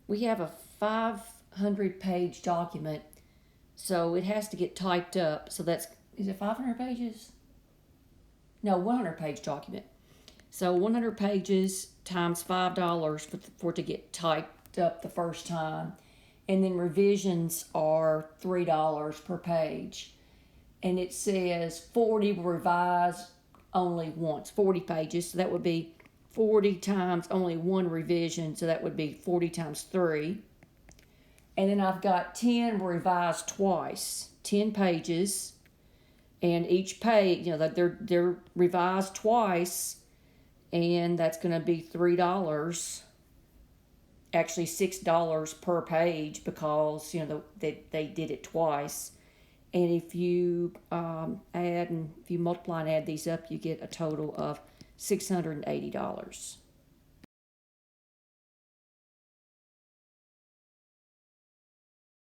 we have a 500-page document, so it has to get typed up. So that's, is it 500 pages? No, 100-page document. So 100 pages times $5 for it to get typed up the first time. And then revisions are $3 per page. And it says 40 revise only once, 40 pages. So that would be 40 times only one revision. So that would be 40 times 3. And then I've got 10 revised twice, 10 pages. And each page, they're revised twice. And that's going to be $3. Actually $6 per page because they did it twice. And if you if you multiply and add these up, you get a total of $680.